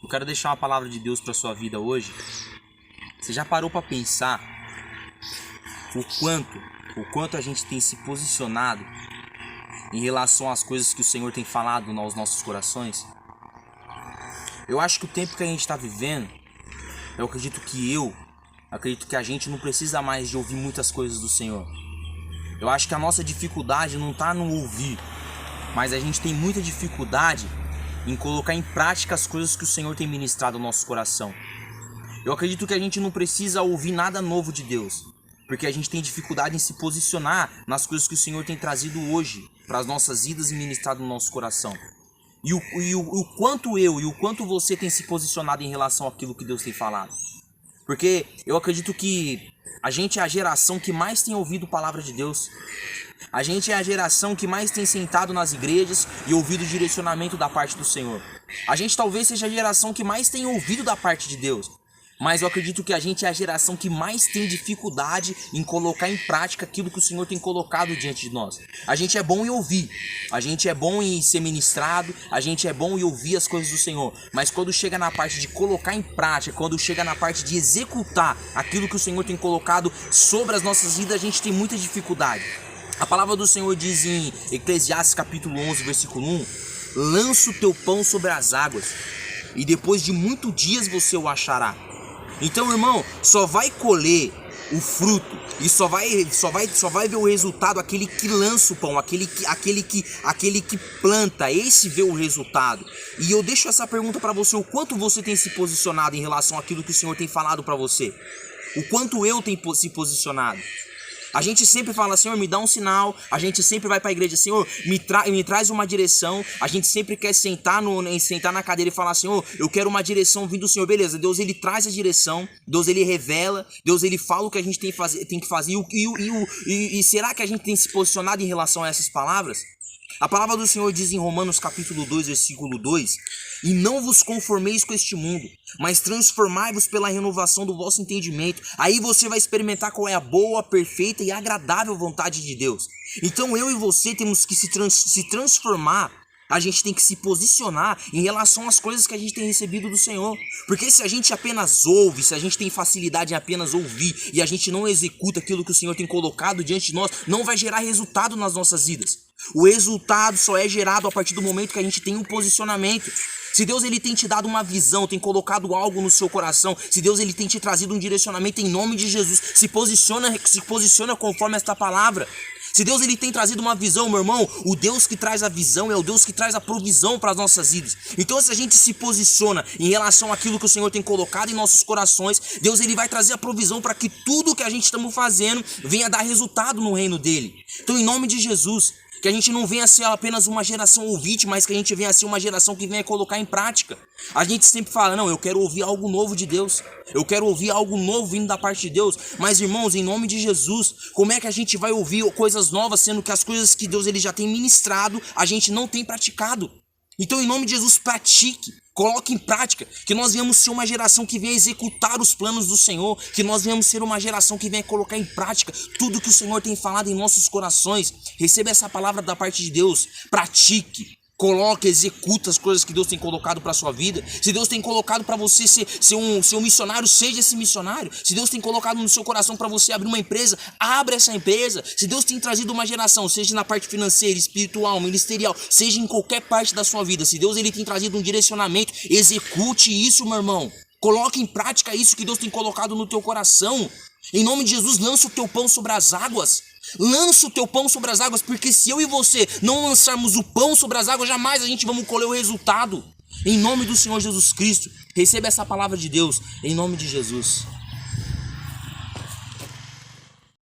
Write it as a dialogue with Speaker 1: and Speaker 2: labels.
Speaker 1: Eu quero deixar uma palavra de Deus para sua vida hoje. Você já parou para pensar o quanto a gente tem se posicionado em relação às coisas que o Senhor tem falado aos nossos corações? Eu acho que o tempo que a gente está vivendo, eu acredito que a gente não precisa mais de ouvir muitas coisas do Senhor. Eu acho que a nossa dificuldade não está no ouvir, mas a gente tem muita dificuldade em colocar em prática as coisas que o Senhor tem ministrado no nosso coração. Eu acredito que a gente não precisa ouvir nada novo de Deus, porque a gente tem dificuldade em se posicionar nas coisas que o Senhor tem trazido hoje para as nossas vidas e ministrado no nosso coração. E o quanto eu e o quanto você tem se posicionado em relação àquilo que Deus tem falado. Porque eu acredito que a gente é a geração que mais tem ouvido a palavra de Deus. A gente é a geração que mais tem sentado nas igrejas e ouvido o direcionamento da parte do Senhor. A gente talvez seja a geração que mais tem ouvido da parte de Deus. Mas eu acredito que a gente é a geração que mais tem dificuldade em colocar em prática aquilo que o Senhor tem colocado diante de nós. A gente é bom em ouvir, a gente é bom em ser ministrado, a gente é bom em ouvir as coisas do Senhor. Mas quando chega na parte de colocar em prática, quando chega na parte de executar aquilo que o Senhor tem colocado sobre as nossas vidas, a gente tem muita dificuldade. A palavra do Senhor diz em Eclesiastes capítulo 11, versículo 1: lança o teu pão sobre as águas, e depois de muitos dias você o achará. Então, irmão, só vai colher o fruto e só vai ver o resultado aquele que lança o pão, aquele que planta, esse vê o resultado. E eu deixo essa pergunta para você: o quanto você tem se posicionado em relação àquilo que o Senhor tem falado para você? O quanto eu tenho se posicionado? A gente sempre fala: Senhor, me dá um sinal. A gente sempre vai para a igreja: Senhor, me traz uma direção. A gente sempre quer sentar na cadeira e falar: Senhor, eu quero uma direção vindo do Senhor. Beleza, Deus ele traz a direção, Deus ele revela, Deus ele fala o que a gente tem que fazer. E será que a gente tem se posicionado em relação a essas palavras? A palavra do Senhor diz em Romanos capítulo 2, versículo 2: e não vos conformeis com este mundo, mas transformai-vos pela renovação do vosso entendimento. Aí você vai experimentar qual é a boa, perfeita e agradável vontade de Deus. Então eu e você temos que se transformar. A gente tem que se posicionar em relação às coisas que a gente tem recebido do Senhor. Porque se a gente apenas ouve, se a gente tem facilidade em apenas ouvir e a gente não executa aquilo que o Senhor tem colocado diante de nós, não vai gerar resultado nas nossas vidas. O resultado só é gerado a partir do momento que a gente tem um posicionamento. Se Deus ele tem te dado uma visão, tem colocado algo no seu coração, se Deus ele tem te trazido um direcionamento, em nome de Jesus, se posiciona conforme esta palavra. Se Deus ele tem trazido uma visão, meu irmão, o Deus que traz a visão é o Deus que traz a provisão para as nossas vidas. Então, se a gente se posiciona em relação àquilo que o Senhor tem colocado em nossos corações, Deus ele vai trazer a provisão para que tudo que a gente estamos fazendo venha dar resultado no reino dele. Então, em nome de Jesus, que a gente não venha a ser apenas uma geração ouvinte, mas que a gente venha a ser uma geração que venha colocar em prática. A gente sempre fala: não, eu quero ouvir algo novo de Deus, eu quero ouvir algo novo vindo da parte de Deus. Mas, irmãos, em nome de Jesus, como é que a gente vai ouvir coisas novas, sendo que as coisas que Deus ele já tem ministrado, a gente não tem praticado? Então, em nome de Jesus, pratique, coloque em prática, que nós venhamos ser uma geração que venha executar os planos do Senhor, que nós venhamos ser uma geração que venha colocar em prática tudo que o Senhor tem falado em nossos corações. Receba essa palavra da parte de Deus, pratique. Coloque, executa as coisas que Deus tem colocado para a sua vida. Se Deus tem colocado para você ser um missionário, seja esse missionário. Se Deus tem colocado no seu coração para você abrir uma empresa, abra essa empresa. Se Deus tem trazido uma geração, seja na parte financeira, espiritual, ministerial, seja em qualquer parte da sua vida, se Deus ele tem trazido um direcionamento, execute isso, meu irmão. Coloque em prática isso que Deus tem colocado no teu coração. Em nome de Jesus, lança o teu pão sobre as águas. Lança o teu pão sobre as águas, porque se eu e você não lançarmos o pão sobre as águas, jamais a gente vamos colher o resultado. Em nome do Senhor Jesus Cristo, receba essa palavra de Deus, em nome de Jesus.